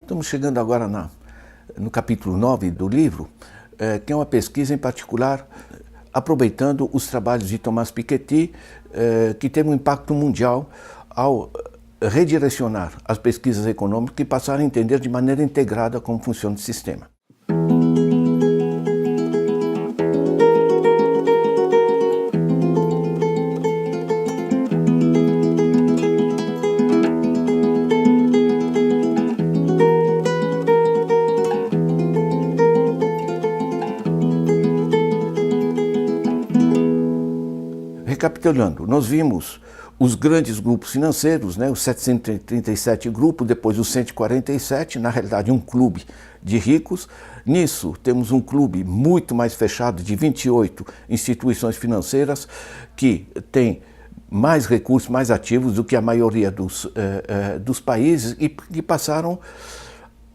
Estamos chegando agora no capítulo 9 do livro, que é uma pesquisa em particular aproveitando os trabalhos de Thomas Piketty, que teve um impacto mundial ao redirecionar as pesquisas econômicas e passaram a entender de maneira integrada como funciona o sistema. Recapitulando, nós vimos os grandes grupos financeiros, os 737 grupos, depois os 147, na realidade um clube de ricos. Nisso temos um clube muito mais fechado de 28 instituições financeiras que tem mais recursos, mais ativos do que a maioria dos países e que passaram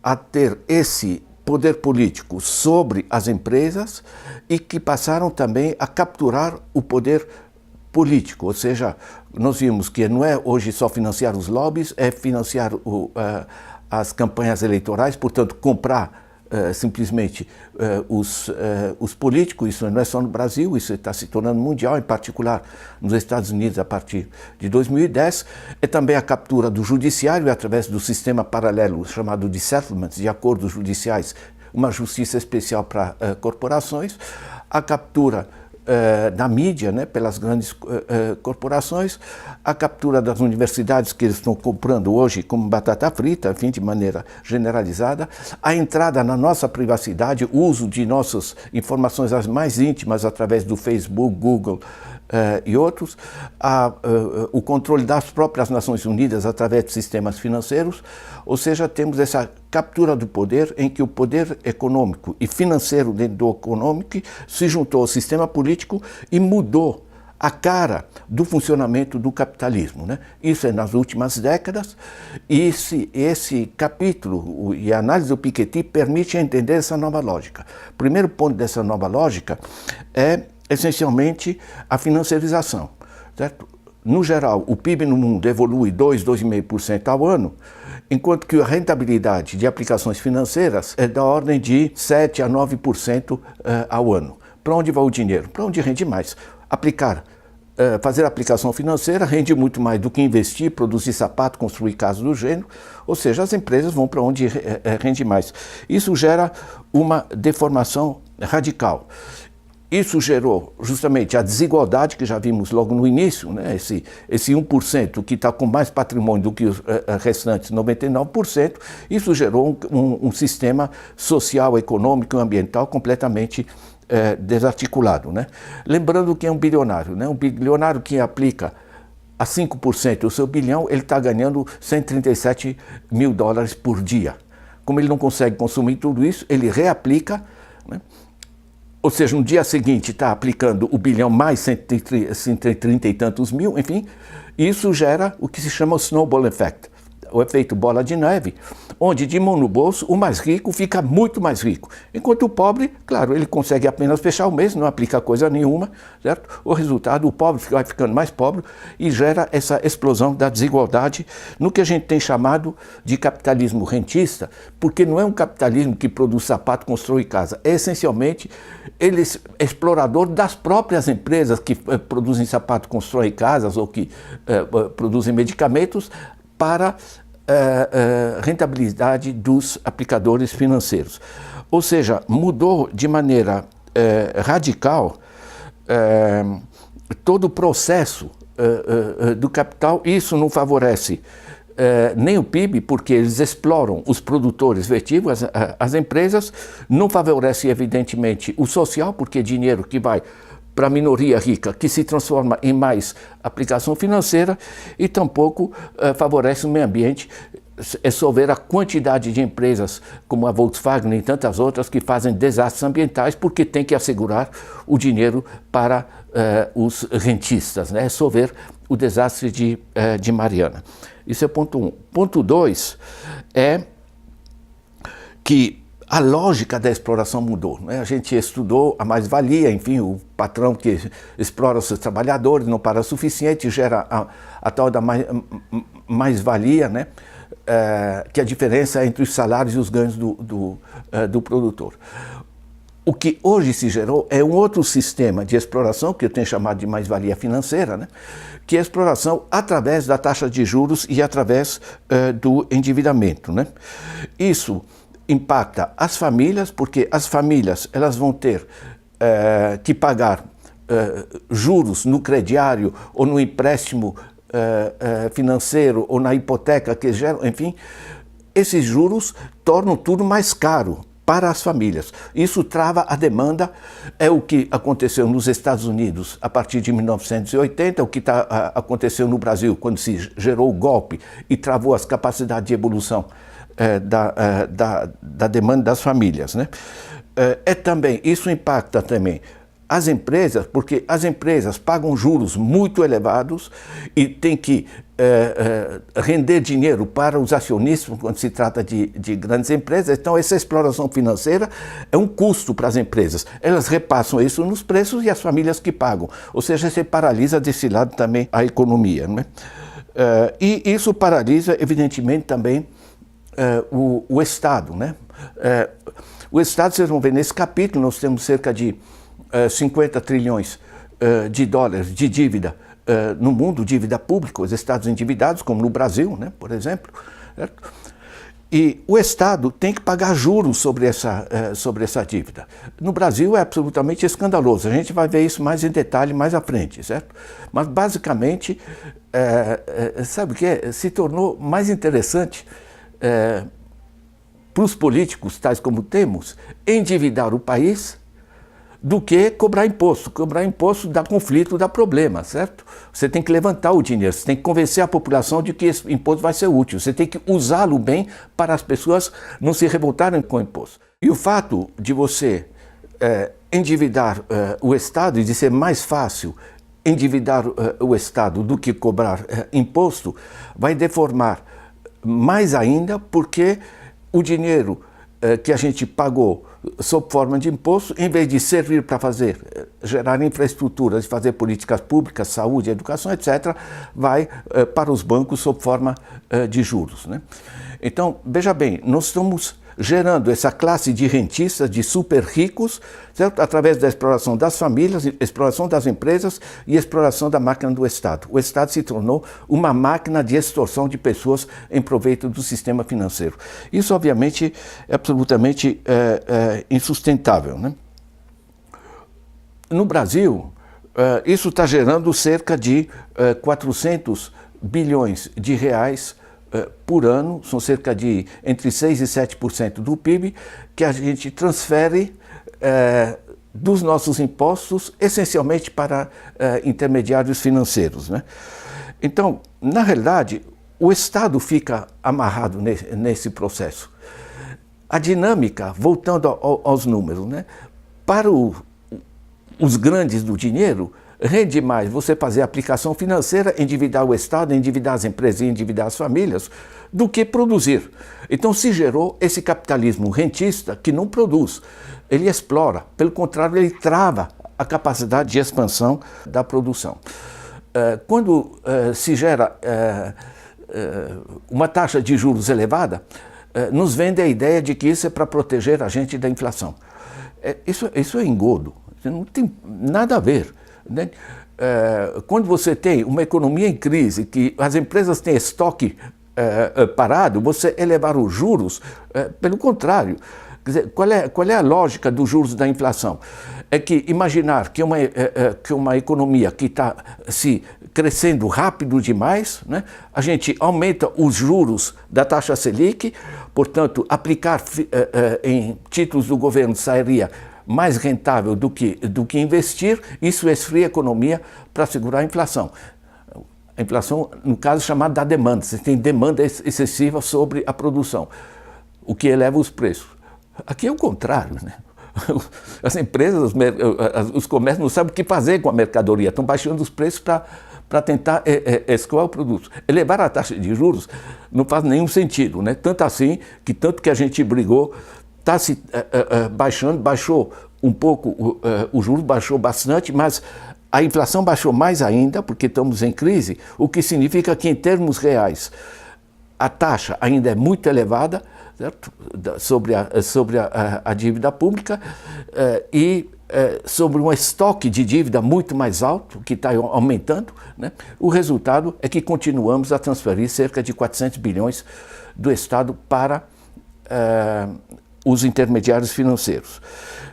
a ter esse poder político sobre as empresas e que passaram também a capturar o poder político, ou seja, nós vimos que não é hoje só financiar os lobbies, é financiar as campanhas eleitorais, portanto comprar simplesmente os políticos. Isso não é só no Brasil, isso está se tornando mundial, em particular nos Estados Unidos a partir de 2010. É também a captura do judiciário através do sistema paralelo chamado de settlements, de acordos judiciais, uma justiça especial para corporações, a captura da mídia, pelas grandes corporações, a captura das universidades que eles estão comprando hoje como batata frita, enfim, de maneira generalizada, a entrada na nossa privacidade, o uso de nossas informações as mais íntimas através do Facebook, Google e outros, o controle das próprias Nações Unidas através de sistemas financeiros, ou seja, temos essa captura do poder em que o poder econômico e financeiro dentro do econômico se juntou ao sistema político e mudou a cara do funcionamento do capitalismo. Isso é nas últimas décadas e esse capítulo e a análise do Piketty permite entender essa nova lógica. O primeiro ponto dessa nova lógica é essencialmente a financiarização, certo? No geral, o PIB no mundo evolui 2,5% ao ano, enquanto que a rentabilidade de aplicações financeiras é da ordem de 7 a 9% ao ano. Para onde vai o dinheiro? Para onde rende mais? Fazer aplicação financeira rende muito mais do que investir, produzir sapato, construir casas do gênero, ou seja, as empresas vão para onde rende mais. Isso gera uma deformação radical. Isso gerou justamente a desigualdade que já vimos logo no início, esse 1% que está com mais patrimônio do que os restantes 99%, isso gerou um sistema social, econômico e ambiental completamente desarticulado. Lembrando que é um bilionário, um bilionário que aplica a 5% do seu bilhão, ele está ganhando 137 mil dólares por dia. Como ele não consegue consumir tudo isso, ele reaplica, ou seja, no dia seguinte está aplicando o bilhão mais 130 e tantos mil, enfim, isso gera o que se chama o snowball effect, o efeito bola de neve, onde de mão no bolso o mais rico fica muito mais rico, enquanto o pobre, claro, ele consegue apenas fechar o mês, não aplica coisa nenhuma, certo? O resultado, o pobre vai ficando mais pobre e gera essa explosão da desigualdade no que a gente tem chamado de capitalismo rentista, porque não é um capitalismo que produz sapato, constrói casa, é essencialmente ele é explorador das próprias empresas que produzem sapato, constroem casas ou que produzem medicamentos para rentabilidade dos aplicadores financeiros. Ou seja, mudou de maneira radical todo o processo do capital. Isso não favorece nem o PIB, porque eles exploram os produtores efetivos, as empresas, não favorece evidentemente o social, porque é dinheiro que vai para a minoria rica, que se transforma em mais aplicação financeira, e tampouco favorece o meio ambiente, é só ver a quantidade de empresas como a Volkswagen e tantas outras que fazem desastres ambientais porque tem que assegurar o dinheiro para os rentistas. É só ver o desastre de Mariana. Isso é ponto 1. Ponto 2 é que a lógica da exploração mudou. A gente estudou a mais-valia, enfim, o patrão que explora os seus trabalhadores, não para o suficiente, gera a tal da mais-valia, que a diferença é entre os salários e os ganhos do produtor. O que hoje se gerou é um outro sistema de exploração, que eu tenho chamado de mais-valia financeira, né? Que é a exploração através da taxa de juros e através do endividamento, né? Isso impacta as famílias, porque as famílias elas vão ter que pagar juros no crediário ou no empréstimo financeiro ou na hipoteca que geram, enfim, esses juros tornam tudo mais caro para as famílias. Isso trava a demanda, é o que aconteceu nos Estados Unidos a partir de 1980, o que aconteceu no Brasil quando se gerou o golpe e travou as capacidades de evolução da demanda das famílias, né? Também, isso impacta também as empresas, porque as empresas pagam juros muito elevados e têm que render dinheiro para os acionistas quando se trata de grandes empresas. Então, essa exploração financeira é um custo para as empresas. Elas repassam isso nos preços e as famílias que pagam. Ou seja, você paralisa desse lado também a economia, né? E isso paralisa, evidentemente, também o Estado, né? O Estado, vocês vão ver nesse capítulo, nós temos cerca de 50 trilhões de dólares de dívida no mundo, dívida pública, os estados endividados, como no Brasil, né, por exemplo. Certo? E o Estado tem que pagar juros sobre essa dívida. No Brasil é absolutamente escandaloso. A gente vai ver isso mais em detalhe mais à frente, certo? Mas basicamente, sabe o que é? Se tornou mais interessante para os políticos, tais como temos, endividar o país do que cobrar imposto. Cobrar imposto dá conflito, dá problema, certo? Você tem que levantar o dinheiro, você tem que convencer a população de que esse imposto vai ser útil, você tem que usá-lo bem para as pessoas não se revoltarem com o imposto. E o fato de você endividar o Estado e de ser mais fácil endividar o Estado do que cobrar imposto vai deformar mais ainda, porque o dinheiro que a gente pagou sob forma de imposto, em vez de servir para gerar infraestruturas, fazer políticas públicas, saúde, educação, etc., vai para os bancos sob forma de juros, né? Então, veja bem, nós estamos gerando essa classe de rentistas, de super ricos, certo? Através da exploração das famílias, exploração das empresas e exploração da máquina do Estado. O Estado se tornou uma máquina de extorsão de pessoas em proveito do sistema financeiro. Isso, obviamente, é absolutamente insustentável, né? No Brasil, isso está gerando cerca de 400 bilhões de reais por ano, são cerca de entre 6% e 7% do PIB, que a gente transfere dos nossos impostos, essencialmente para intermediários financeiros, né? Então, na realidade, o Estado fica amarrado nesse processo. A dinâmica, voltando aos números, né? Para os grandes do dinheiro, rende mais você fazer aplicação financeira, endividar o Estado, endividar as empresas e endividar as famílias, do que produzir. Então se gerou esse capitalismo rentista que não produz, ele explora, pelo contrário, ele trava a capacidade de expansão da produção. Quando se gera uma taxa de juros elevada, nos vende a ideia de que isso é para proteger a gente da inflação. Isso é engodo, não tem nada a ver, né? Quando você tem uma economia em crise, que as empresas têm estoque parado, você elevar os juros, pelo contrário. Quer dizer, qual é a lógica dos juros da inflação? É que imaginar que uma economia que está se crescendo rápido demais, né, a gente aumenta os juros da taxa Selic, portanto, aplicar em títulos do governo sairia mais rentável do que investir, isso esfria a economia para segurar a inflação. A inflação, no caso, chamada da demanda. Você tem demanda excessiva sobre a produção, o que eleva os preços. Aqui é o contrário, né? As empresas, os comércios não sabem o que fazer com a mercadoria, estão baixando os preços para tentar escoar o produto. Elevar a taxa de juros não faz nenhum sentido, né? Tanto que a gente brigou, está se baixando, baixou um pouco, o juros baixou bastante, mas a inflação baixou mais ainda, porque estamos em crise, o que significa que, em termos reais, a taxa ainda é muito elevada, certo? Sobre a dívida pública e sobre um estoque de dívida muito mais alto, que está aumentando, né? O resultado é que continuamos a transferir cerca de 400 bilhões do Estado para os intermediários financeiros.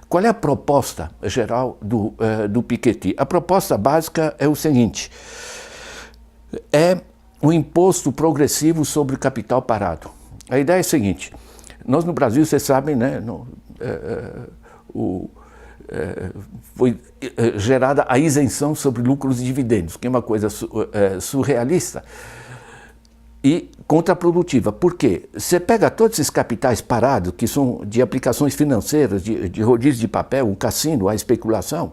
Qual é a proposta geral do Piketty? A proposta básica é o seguinte: é um imposto progressivo sobre o capital parado. A ideia é a seguinte: nós no Brasil, vocês sabem, né, foi gerada a isenção sobre lucros e dividendos, que é uma coisa surrealista e contraprodutiva. Por quê? Você pega todos esses capitais parados, que são de aplicações financeiras, de rodízio de papel, um cassino, a especulação.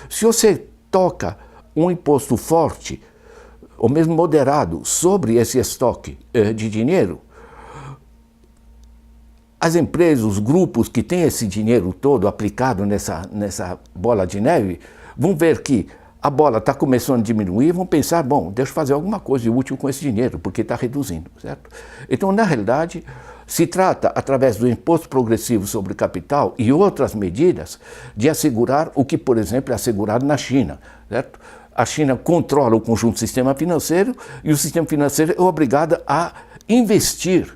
Se você toca um imposto forte, ou mesmo moderado, sobre esse estoque de dinheiro, as empresas, os grupos que têm esse dinheiro todo aplicado nessa bola de neve, vão ver que a bola está começando a diminuir e vão pensar, bom, deixa eu fazer alguma coisa útil com esse dinheiro, porque está reduzindo, certo? Então, na realidade, se trata, através do imposto progressivo sobre o capital e outras medidas, de assegurar o que, por exemplo, é assegurado na China, certo? A China controla o conjunto do sistema financeiro e o sistema financeiro é obrigado a investir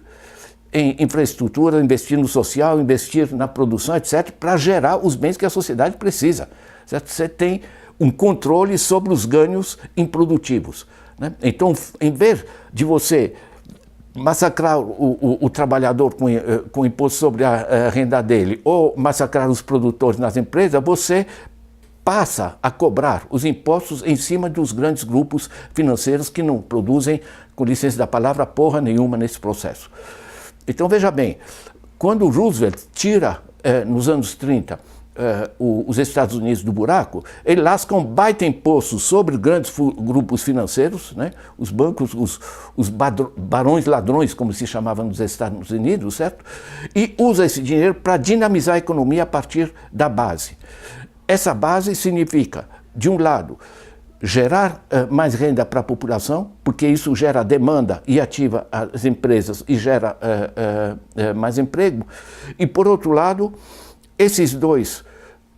em infraestrutura, investir no social, investir na produção, etc., para gerar os bens que a sociedade precisa, certo? Você tem um controle sobre os ganhos improdutivos, né? Então, em vez de você massacrar o trabalhador com imposto sobre a renda dele ou massacrar os produtores nas empresas, você passa a cobrar os impostos em cima dos grandes grupos financeiros que não produzem, com licença da palavra, porra nenhuma nesse processo. Então, veja bem, quando o Roosevelt tira, nos anos 30, os Estados Unidos do buraco, ele lasca um baita imposto sobre grandes grupos financeiros, né? Os bancos, os barões ladrões, como se chamavam nos Estados Unidos, certo? E usa esse dinheiro para dinamizar a economia a partir da base. Essa base significa, de um lado, gerar mais renda para a população, porque isso gera demanda e ativa as empresas e gera mais emprego. E, por outro lado, esses dois,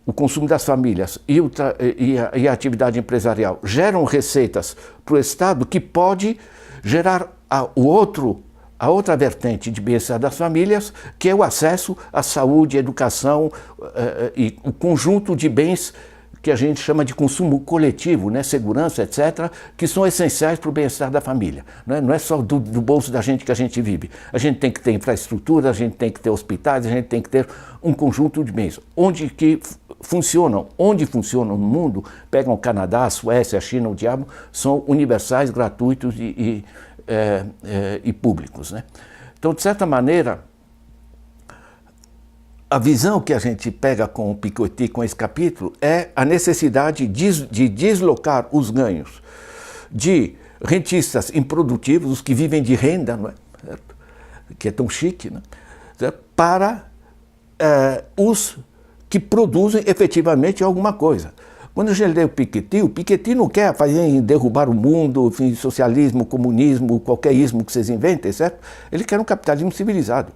o consumo das famílias e a atividade empresarial, geram receitas para o Estado que pode gerar a outra vertente de bem-estar das famílias, que é o acesso à saúde, à educação e o conjunto de bens que a gente chama de consumo coletivo, né, segurança, etc., que são essenciais para o bem-estar da família. Não é só do bolso da gente que a gente vive. A gente tem que ter infraestrutura, a gente tem que ter hospitais, a gente tem que ter um conjunto de bens. Onde funcionam no mundo, pegam o Canadá, a Suécia, a China, o diabo, são universais, gratuitos e públicos, né? Então, de certa maneira, a visão que a gente pega com o Piketty, com esse capítulo, é a necessidade de deslocar os ganhos de rentistas improdutivos, os que vivem de renda, não é? Certo? Que é tão chique, né? Certo? Para os que produzem efetivamente alguma coisa. Quando a gente lê o Piketty não quer derrubar o mundo, enfim, socialismo, comunismo, qualquer ismo que vocês inventem, certo? Ele quer um capitalismo civilizado.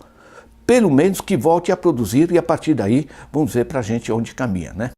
Pelo menos que volte a produzir e a partir daí vamos ver para a gente onde caminha, né?